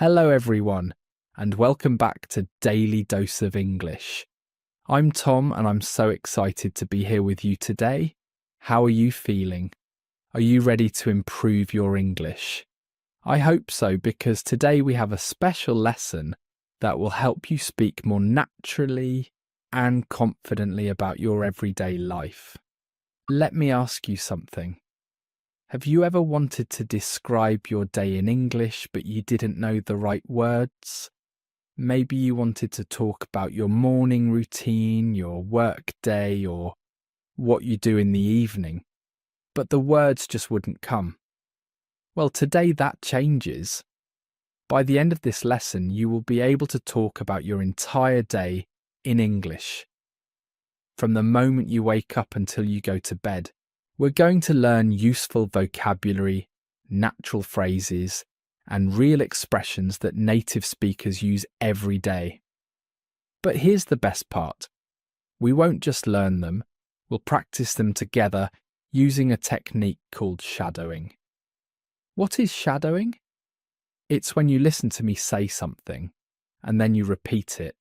Hello everyone, and welcome back to Daily Dose of English. I'm Tom and I'm so excited to be here with you today. How are you feeling? Are you ready to improve your English? I hope so, because today we have a special lesson that will help you speak more naturally and confidently about your everyday life. Let me ask you something. Have you ever wanted to describe your day in English, but you didn't know the right words? Maybe you wanted to talk about your morning routine, your work day, or what you do in the evening, but the words just wouldn't come. Well, today that changes. By the end of this lesson, you will be able to talk about your entire day in English. From the moment you wake up until you go to bed. We're going to learn useful vocabulary, natural phrases, and real expressions that native speakers use every day. But here's the best part. We won't just learn them, we'll practice them together using a technique called shadowing. What is shadowing? It's when you listen to me say something, and then you repeat it,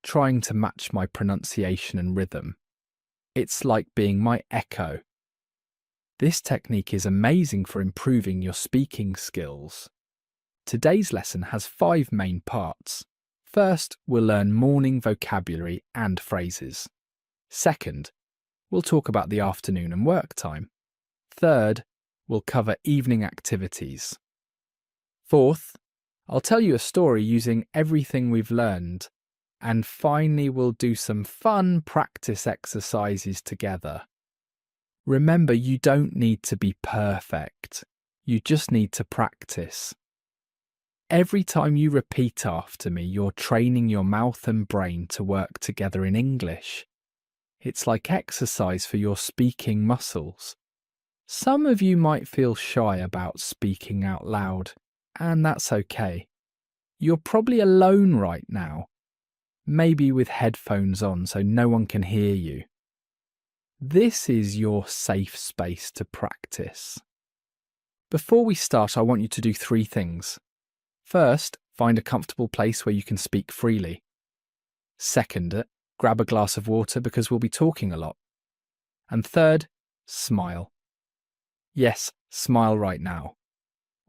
trying to match my pronunciation and rhythm. It's like being my echo. This technique is amazing for improving your speaking skills. Today's lesson has 5 main parts. First, we'll learn morning vocabulary and phrases. Second, we'll talk about the afternoon and work time. Third, we'll cover evening activities. Fourth, I'll tell you a story using everything we've learned. And finally, we'll do some fun practice exercises together. Remember, you don't need to be perfect. You just need to practice. Every time you repeat after me, you're training your mouth and brain to work together in English. It's like exercise for your speaking muscles. Some of you might feel shy about speaking out loud, and that's okay. You're probably alone right now, maybe with headphones on so no one can hear you. This is your safe space to practice. Before we start, I want you to do 3 things. First, find a comfortable place where you can speak freely. Second, grab a glass of water because we'll be talking a lot. And third, smile. Yes, smile right now.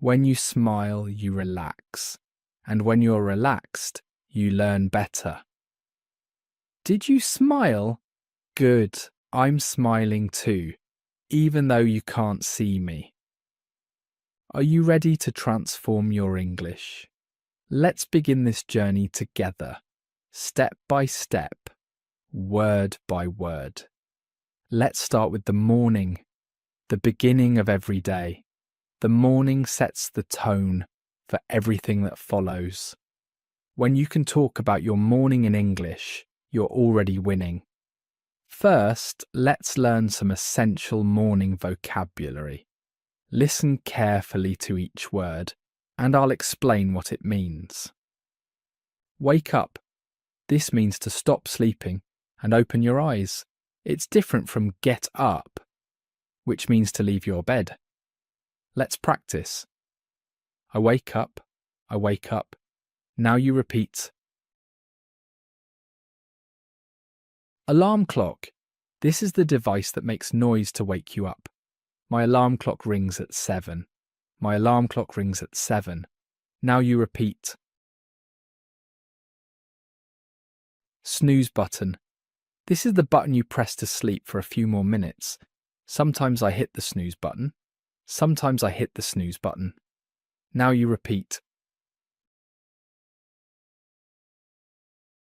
When you smile, you relax. And when you're relaxed, you learn better. Did you smile? Good. I'm smiling too, even though you can't see me. Are you ready to transform your English? Let's begin this journey together, step by step, word by word. Let's start with the morning, the beginning of every day. The morning sets the tone for everything that follows. When you can talk about your morning in English, you're already winning. First, let's learn some essential morning vocabulary. Listen carefully to each word, and I'll explain what it means. Wake up. This means to stop sleeping and open your eyes. It's different from get up, which means to leave your bed. Let's practice. I wake up. I wake up. Now you repeat. Alarm clock. This is the device that makes noise to wake you up. My alarm clock rings at 7. My alarm clock rings at 7. Now you repeat. Snooze button. This is the button you press to sleep for a few more minutes. Sometimes I hit the snooze button. Sometimes I hit the snooze button. Now you repeat.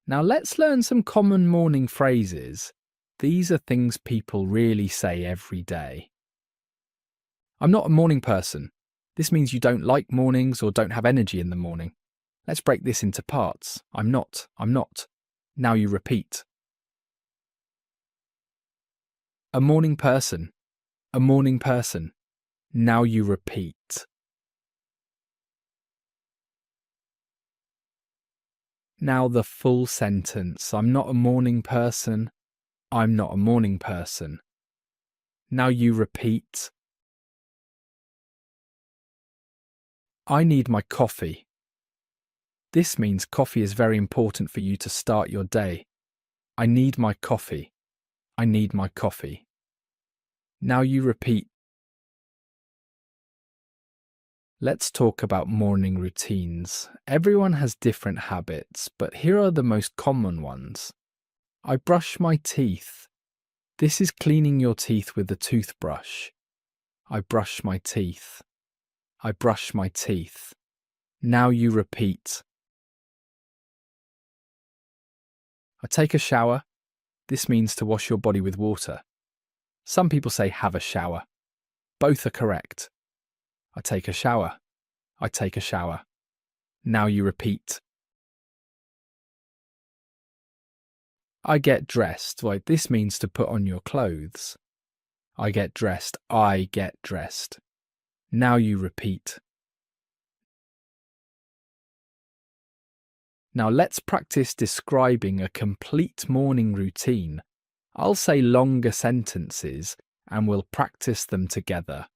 Now let's learn some common morning phrases. These are things people really say every day. I'm not a morning person. This means you don't like mornings or don't have energy in the morning. Let's break this into parts. I'm not. Now you repeat. A morning person. A morning person. Now you repeat. Now the full sentence. I'm not a morning person. I'm not a morning person. Now you repeat. I need my coffee. This means coffee is very important for you to start your day. I need my coffee. I need my coffee. Now you repeat. Let's talk about morning routines. Everyone has different habits, but here are the most common ones. I brush my teeth. This is cleaning your teeth with a toothbrush. I brush my teeth. I brush my teeth. Now you repeat. I take a shower. This means to wash your body with water. Some people say have a shower. Both are correct. I take a shower. I take a shower. Now you repeat. I get dressed. Well, this means to put on your clothes. I get dressed. I get dressed. Now you repeat. Now let's practice describing a complete morning routine. I'll say longer sentences and we'll practice them together.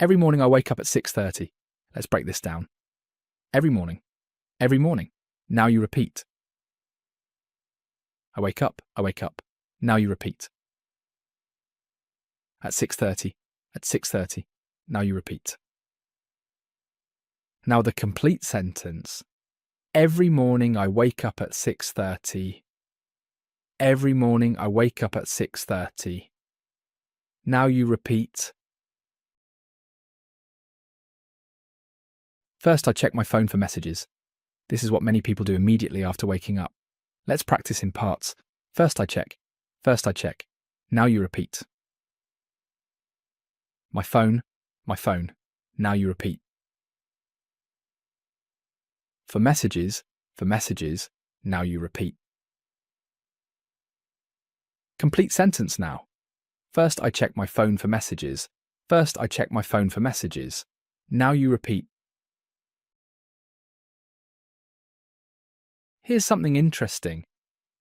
Every morning I wake up at 6:30. Let's break this down. Every morning. Every morning. Now you repeat. I wake up. I wake up. Now you repeat. At 6:30. At 6:30. Now you repeat. Now the complete sentence. Every morning I wake up at 6:30. Every morning I wake up at 6:30. Now you repeat. First I check my phone for messages. This is what many people do immediately after waking up. Let's practice in parts. First I check. First I check. Now you repeat. My phone. My phone. Now you repeat. For messages. For messages. Now you repeat. Complete sentence now. First I check my phone for messages. First I check my phone for messages. Now you repeat. Here's something interesting.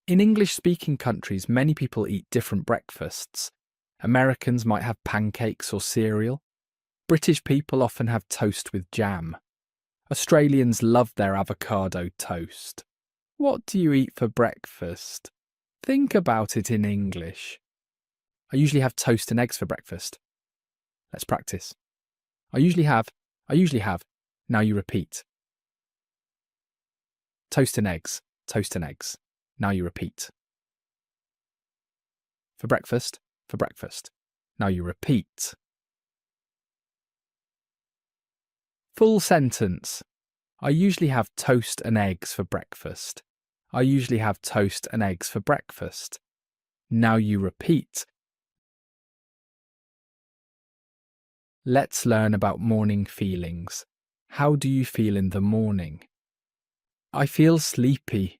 In English-speaking countries, many people eat different breakfasts. Americans might have pancakes or cereal. British people often have toast with jam. Australians love their avocado toast. What do you eat for breakfast? Think about it in English. I usually have toast and eggs for breakfast. Let's practice. I usually have. Now you repeat. Toast and eggs. Toast and eggs. Now you repeat. For breakfast. For breakfast. Now you repeat. Full sentence. I usually have toast and eggs for breakfast. I usually have toast and eggs for breakfast. Now you repeat. Let's learn about morning feelings. How do you feel in the morning? I feel sleepy.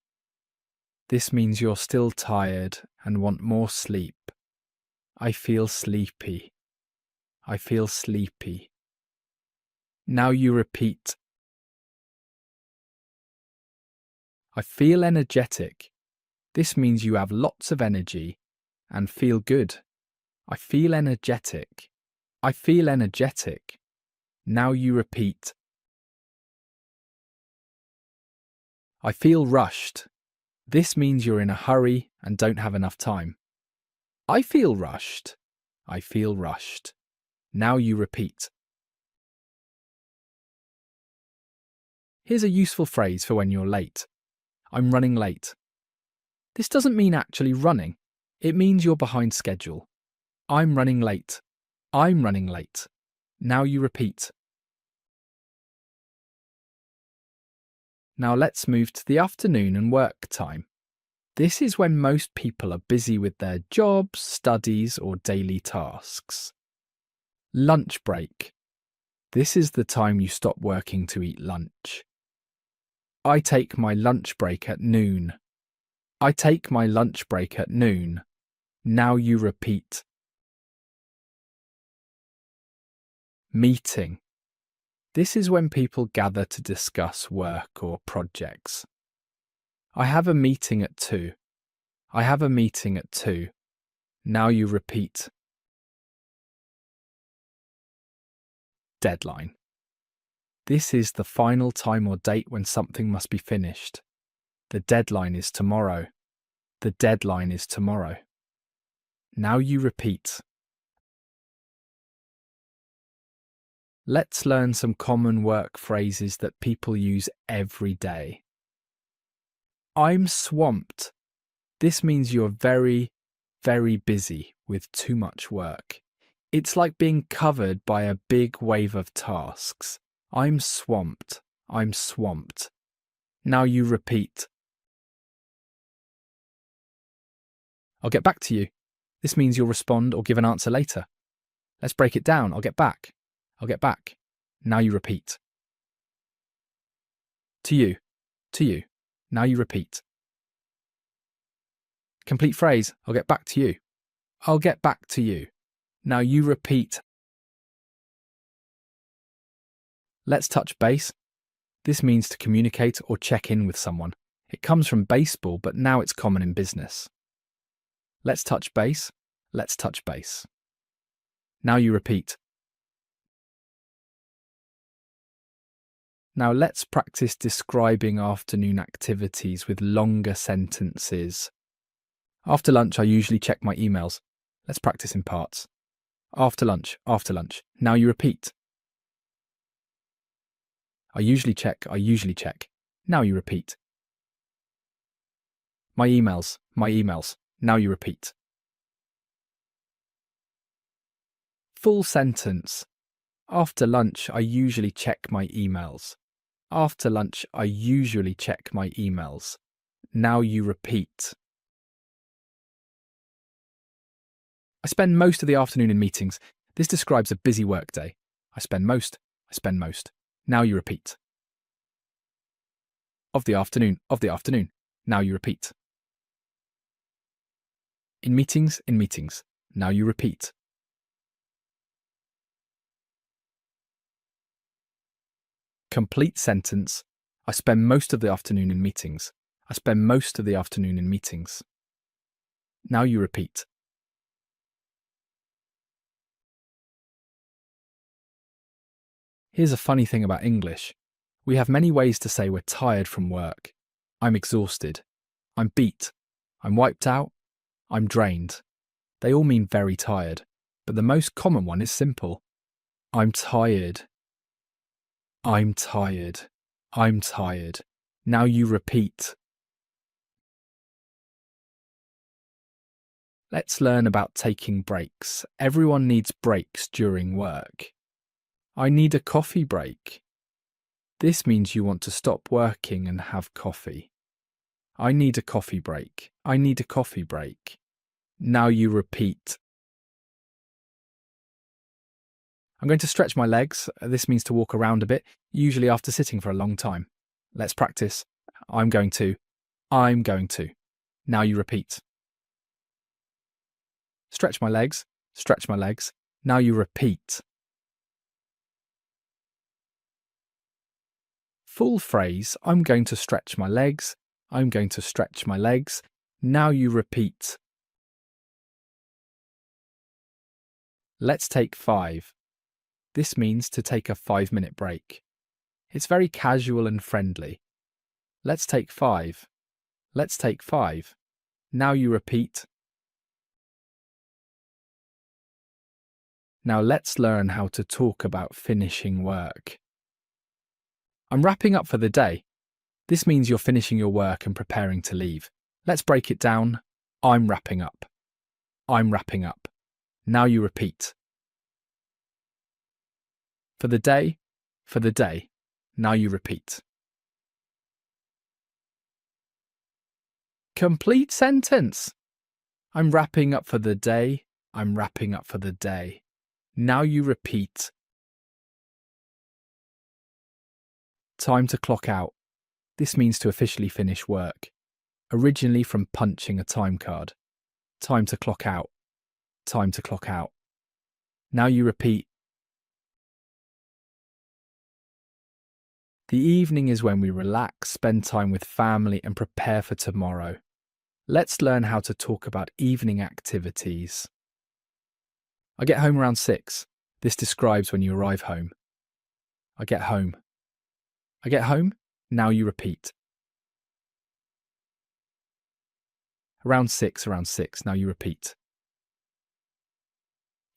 This means you're still tired and want more sleep. I feel sleepy. I feel sleepy. Now you repeat. I feel energetic. This means you have lots of energy and feel good. I feel energetic. I feel energetic. Now you repeat. I feel rushed. This means you're in a hurry and don't have enough time. I feel rushed. I feel rushed. Now you repeat. Here's a useful phrase for when you're late. I'm running late. This doesn't mean actually running. It means you're behind schedule. I'm running late. I'm running late. Now you repeat. Now let's move to the afternoon and work time. This is when most people are busy with their jobs, studies, or daily tasks. Lunch break. This is the time you stop working to eat lunch. I take my lunch break at noon. I take my lunch break at noon. Now you repeat. Meeting. This is when people gather to discuss work or projects. I have a meeting at 2. I have a meeting at 2. Now you repeat. Deadline. This is the final time or date when something must be finished. The deadline is tomorrow. The deadline is tomorrow. Now you repeat. Let's learn some common work phrases that people use every day. I'm swamped. This means you're very, very busy with too much work. It's like being covered by a big wave of tasks. I'm swamped. I'm swamped. Now you repeat. I'll get back to you. This means you'll respond or give an answer later. Let's break it down. I'll get back. I'll get back. Now you repeat. To you. To you. Now you repeat. Complete phrase. I'll get back to you. I'll get back to you. Now you repeat. Let's touch base. This means to communicate or check in with someone. It comes from baseball, but now it's common in business. Let's touch base. Let's touch base. Now you repeat. Now let's practice describing afternoon activities with longer sentences. After lunch, I usually check my emails. Let's practice in parts. After lunch, after lunch. Now you repeat. I usually check, I usually check. Now you repeat. My emails, my emails. Now you repeat. Full sentence. After lunch, I usually check my emails. After lunch, I usually check my emails. Now you repeat. I spend most of the afternoon in meetings. This describes a busy workday. I spend most. I spend most. Now you repeat. Of the afternoon. Of the afternoon. Now you repeat. In meetings. In meetings. Now you repeat. Complete sentence. I spend most of the afternoon in meetings. I spend most of the afternoon in meetings. Now you repeat. Here's a funny thing about English. We have many ways to say we're tired from work. I'm exhausted. I'm beat. I'm wiped out. I'm drained. They all mean very tired, but the most common one is simple. I'm tired. I'm tired. I'm tired. Now you repeat. Let's learn about taking breaks. Everyone needs breaks during work. I need a coffee break. This means you want to stop working and have coffee. I need a coffee break. I need a coffee break. Now you repeat. I'm going to stretch my legs. This means to walk around a bit, usually after sitting for a long time. Let's practice. I'm going to. I'm going to. Now you repeat. Stretch my legs. Stretch my legs. Now you repeat. Full phrase. I'm going to stretch my legs. I'm going to stretch my legs. Now you repeat. Let's take 5. This means to take a 5-minute break. It's very casual and friendly. Let's take 5. Let's take 5. Now you repeat. Now let's learn how to talk about finishing work. I'm wrapping up for the day. This means you're finishing your work and preparing to leave. Let's break it down. I'm wrapping up. I'm wrapping up. Now you repeat. For the day. For the day. Now you repeat. Complete sentence. I'm wrapping up for the day. I'm wrapping up for the day. Now you repeat. Time to clock out. This means to officially finish work. Originally from punching a time card. Time to clock out. Time to clock out. Now you repeat. The evening is when we relax, spend time with family and prepare for tomorrow. Let's learn how to talk about evening activities. I get home around 6. This describes when you arrive home. I get home. I get home. Now you repeat. Around 6, around 6. Now you repeat.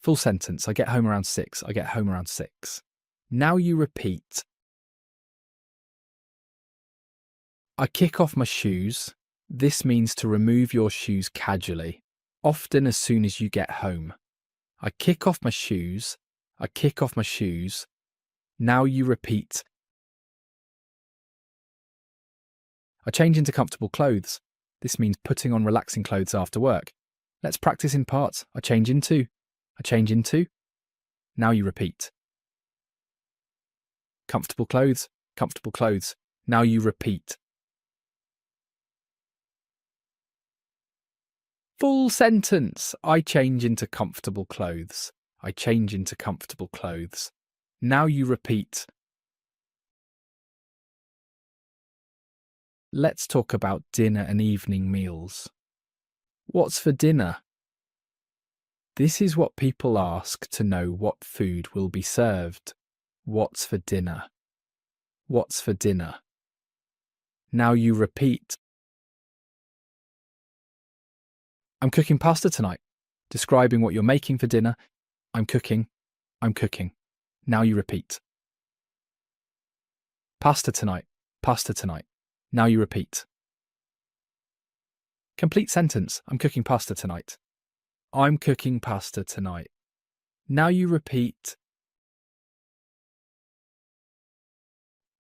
Full sentence. I get home around 6. I get home around 6. Now you repeat. I kick off my shoes. This means to remove your shoes casually, often as soon as you get home. I kick off my shoes. I kick off my shoes. Now you repeat. I change into comfortable clothes. This means putting on relaxing clothes after work. Let's practice in parts. I change into. I change into. Now you repeat. Comfortable clothes. Comfortable clothes. Now you repeat. Full sentence. I change into comfortable clothes. I change into comfortable clothes. Now you repeat. Let's talk about dinner and evening meals. What's for dinner? This is what people ask to know what food will be served. What's for dinner? What's for dinner? Now you repeat. I'm cooking pasta tonight. Describing what you're making for dinner. I'm cooking. I'm cooking. Now you repeat. Pasta tonight. Pasta tonight. Now you repeat. Complete sentence. I'm cooking pasta tonight. I'm cooking pasta tonight. Now you repeat.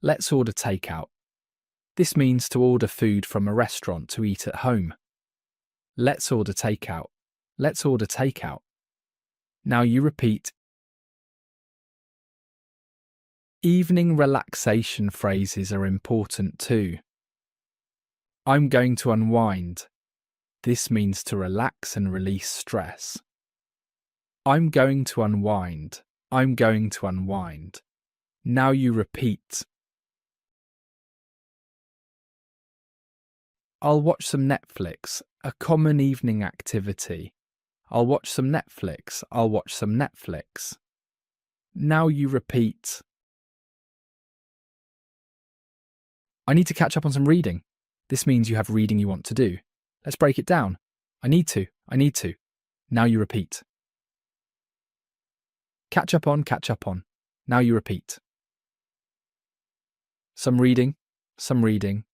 Let's order takeout. This means to order food from a restaurant to eat at home. Let's order takeout. Let's order takeout. Now you repeat. Evening relaxation phrases are important too. I'm going to unwind. This means to relax and release stress. I'm going to unwind. I'm going to unwind. Now you repeat. I'll watch some Netflix, a common evening activity. I'll watch some Netflix. I'll watch some Netflix. Now you repeat. I need to catch up on some reading. This means you have reading you want to do. Let's break it down. I need to. I need to. Now you repeat. Catch up on, catch up on. Now you repeat. Some reading, some reading.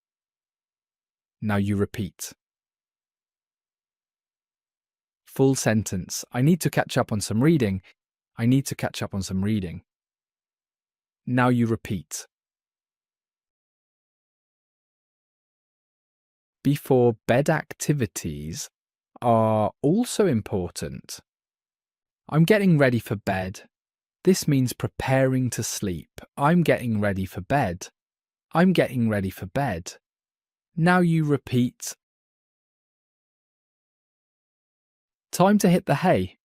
Now you repeat. Full sentence. I need to catch up on some reading. I need to catch up on some reading. Now you repeat. Before bed activities are also important. I'm getting ready for bed. This means preparing to sleep. I'm getting ready for bed. I'm getting ready for bed. Now you repeat. Time to hit the hay.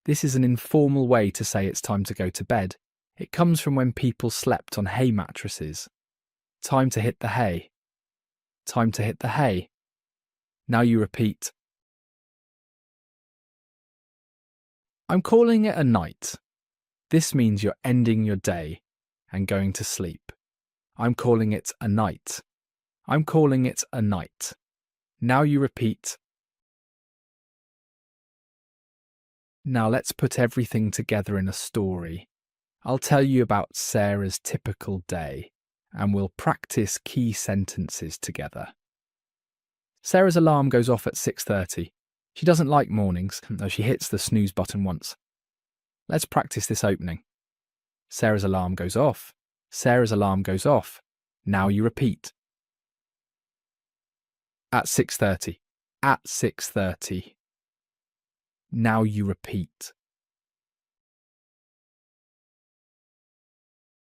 This is an informal way to say it's time to go to bed. It comes from when people slept on hay mattresses. Time to hit the hay. Time to hit the hay. Now you repeat. I'm calling it a night. This means you're ending your day and going to sleep. I'm calling it a night. I'm calling it a night. Now you repeat. Now let's put everything together in a story. I'll tell you about Sarah's typical day, and we'll practice key sentences together. Sarah's alarm goes off at 6:30. She doesn't like mornings, though she hits the snooze button once. Let's practice this opening. Sarah's alarm goes off. Sarah's alarm goes off. Now you repeat. At 6:30. At 6:30. Now you repeat.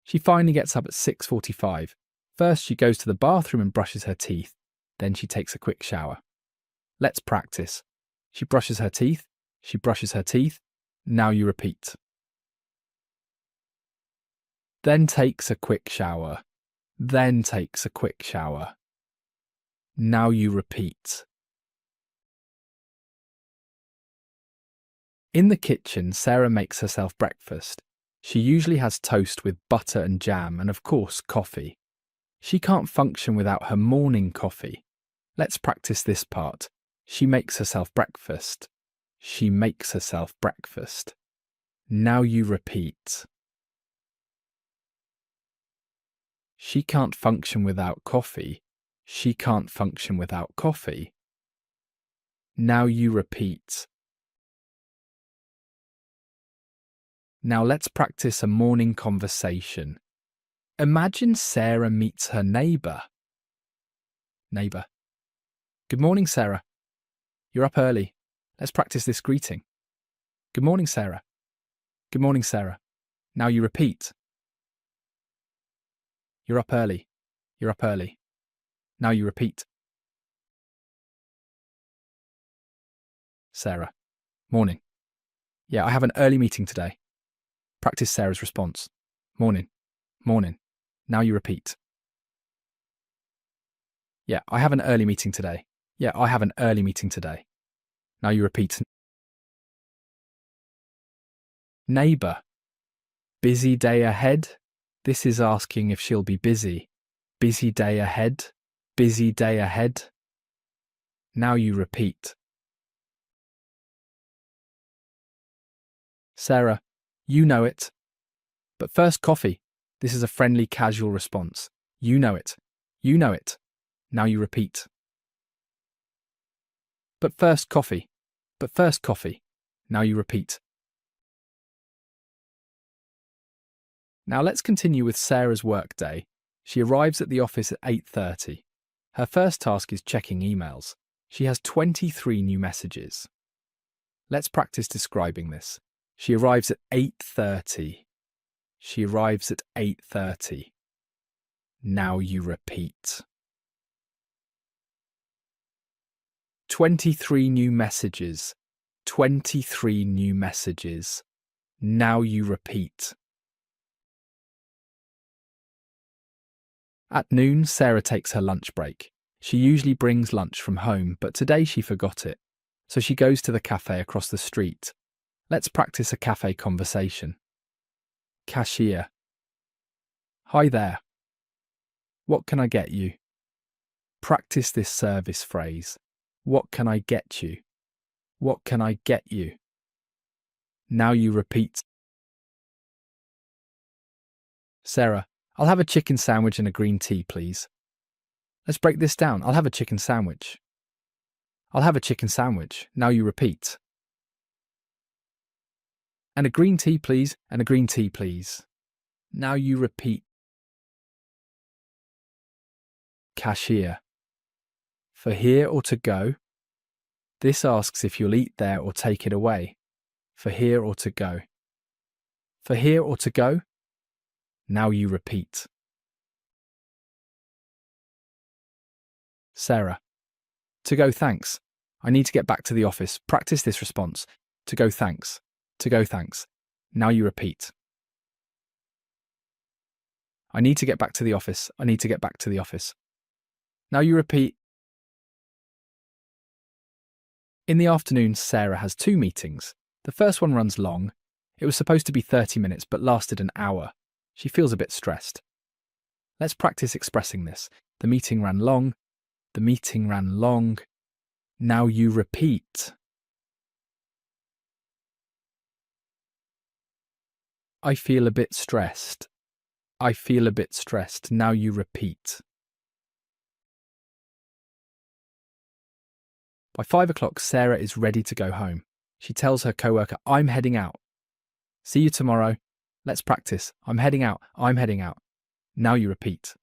She finally gets up at 6:45. First, she goes to the bathroom and brushes her teeth. Then she takes a quick shower. Let's practice. She brushes her teeth. She brushes her teeth. Now you repeat. Then takes a quick shower. Then takes a quick shower. Now you repeat. In the kitchen, Sarah makes herself breakfast. She usually has toast with butter and jam and, of course, coffee. She can't function without her morning coffee. Let's practice this part. She makes herself breakfast. She makes herself breakfast. Now you repeat. She can't function without coffee. She can't function without coffee. Now you repeat. Now let's practice a morning conversation. Imagine Sarah meets her neighbour. Neighbour. Good morning, Sarah. You're up early. Let's practice this greeting. Good morning, Sarah. Good morning, Sarah. Now you repeat. You're up early. You're up early. Now you repeat. Sarah. Morning. Yeah, I have an early meeting today. Practice Sarah's response. Morning. Morning. Now you repeat. Yeah, I have an early meeting today. Yeah, I have an early meeting today. Now you repeat. Neighbour. Busy day ahead? This is asking if she'll be busy. Busy day ahead? Busy day ahead? Now you repeat. Sarah, you know it. But first coffee. This is a friendly, casual response. You know it. You know it. Now you repeat. But first coffee. But first coffee. Now you repeat. Now let's continue with Sarah's workday. She arrives at the office at 8:30. Her first task is checking emails. She has 23 new messages. Let's practice describing this. She arrives at 8:30. She arrives at 8:30. Now you repeat. 23 new messages. 23 new messages. Now you repeat. At noon, Sarah takes her lunch break. She usually brings lunch from home, but today she forgot it. So she goes to the cafe across the street. Let's practice a cafe conversation. Cashier. Hi there. What can I get you? Practice this service phrase. What can I get you? What can I get you? Now you repeat. Sarah, I'll have a chicken sandwich and a green tea, please. Let's break this down. I'll have a chicken sandwich. I'll have a chicken sandwich. Now you repeat. And a green tea, please, and a green tea, please. Now you repeat. Cashier. For here or to go? This asks if you'll eat there or take it away. For here or to go? For here or to go? Now you repeat. Sarah. To go, thanks. I need to get back to the office. Practice this response. To go, thanks. To go, thanks. Now you repeat. I need to get back to the office. I need to get back to the office. Now you repeat. In the afternoon, Sarah has 2 meetings. The first one runs long. It was supposed to be 30 minutes, but lasted an hour. She feels a bit stressed. Let's practice expressing this. The meeting ran long. The meeting ran long. Now you repeat. I feel a bit stressed. I feel a bit stressed. Now you repeat. By 5 o'clock, Sarah is ready to go home. She tells her coworker, I'm heading out. See you tomorrow. Let's practice. I'm heading out. I'm heading out. Now you repeat.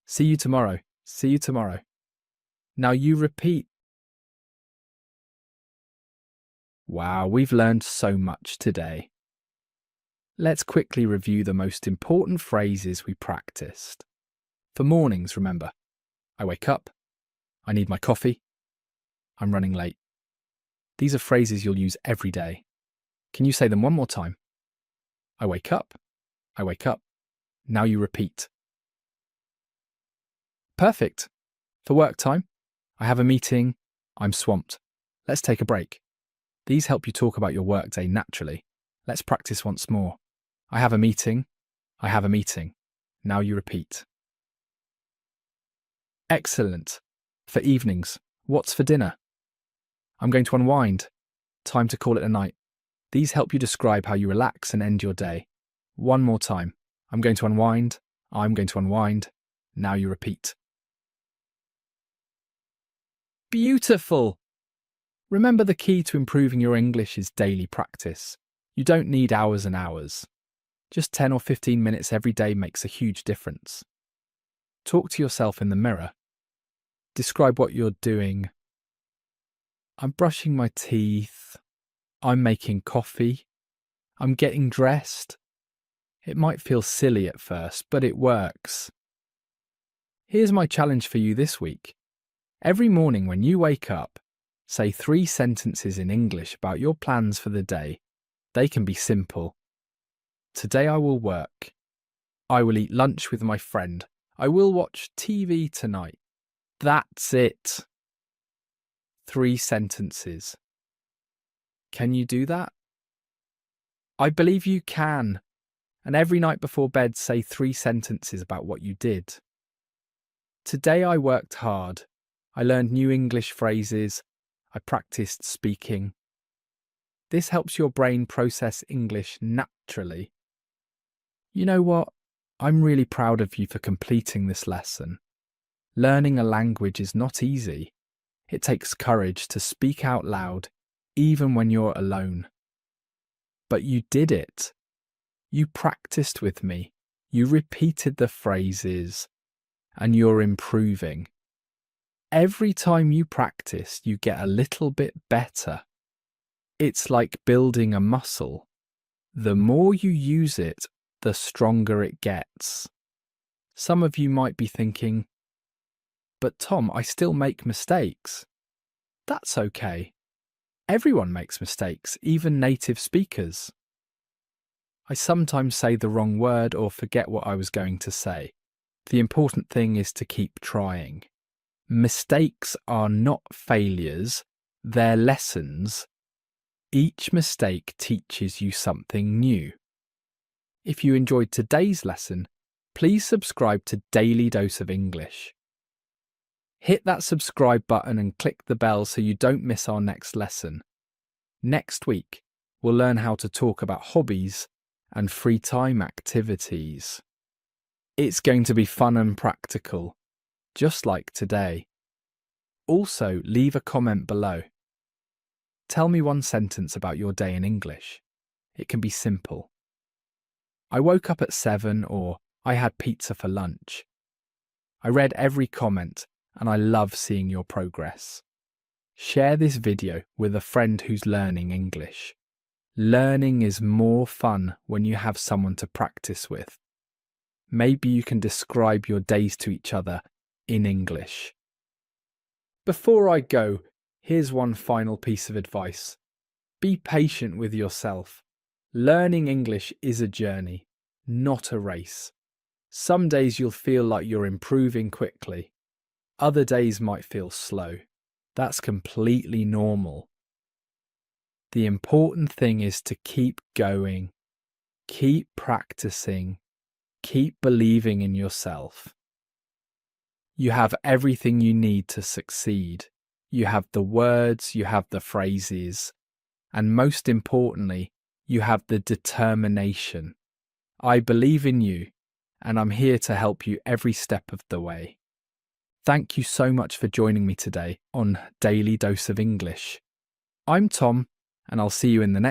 See you tomorrow. See you tomorrow. Now you repeat. Wow, we've learned so much today. Let's quickly review the most important phrases we practiced. For mornings, remember, I wake up, I need my coffee, I'm running late. These are phrases you'll use every day. Can you say them one more time? I wake up, I wake up. Now you repeat. Perfect. For work time, I have a meeting, I'm swamped. Let's take a break. These help you talk about your workday naturally. Let's practice once more. I have a meeting. I have a meeting. Now you repeat. Excellent. For evenings, what's for dinner? I'm going to unwind. Time to call it a night. These help you describe how you relax and end your day. One more time. I'm going to unwind. I'm going to unwind. Now you repeat. Beautiful! Remember, the key to improving your English is daily practice. You don't need hours and hours. Just 10 or 15 minutes every day makes a huge difference. Talk to yourself in the mirror. Describe what you're doing. I'm brushing my teeth. I'm making coffee. I'm getting dressed. It might feel silly at first, but it works. Here's my challenge for you this week. Every morning when you wake up, say 3 sentences in English about your plans for the day. They can be simple. Today I will work. I will eat lunch with my friend. I will watch TV tonight. That's it. 3 sentences. Can you do that? I believe you can. And every night before bed, say 3 sentences about what you did. Today I worked hard. I learned new English phrases. I practiced speaking. This helps your brain process English naturally. You know what? I'm really proud of you for completing this lesson. Learning a language is not easy. It takes courage to speak out loud, even when you're alone. But you did it. You practiced with me. You repeated the phrases, and you're improving. Every time you practice, you get a little bit better. It's like building a muscle. The more you use it, the stronger it gets. Some of you might be thinking, but Tom, I still make mistakes. That's okay. Everyone makes mistakes, even native speakers. I sometimes say the wrong word or forget what I was going to say. The important thing is to keep trying. Mistakes are not failures, they're lessons. Each mistake teaches you something new. If you enjoyed today's lesson, please subscribe to Daily Dose of English. Hit that subscribe button and click the bell so you don't miss our next lesson. Next week, we'll learn how to talk about hobbies and free time activities. It's going to be fun and practical, just like today. Also, leave a comment below. Tell me one sentence about your day in English. It can be simple. I woke up at 7, or I had pizza for lunch. I read every comment and I love seeing your progress. Share this video with a friend who's learning English. Learning is more fun when you have someone to practice with. Maybe you can describe your days to each other in English. Before I go, here's one final piece of advice. Be patient with yourself. Learning English is a journey, not a race. Some days you'll feel like you're improving quickly. Other days might feel slow. That's completely normal. The important thing is to keep going, keep practicing, keep believing in yourself. You have everything you need to succeed. You have the words, you have the phrases, and most importantly, you have the determination. I believe in you, and I'm here to help you every step of the way. Thank you so much for joining me today on Daily Dose of English. I'm Tom, and I'll see you in the next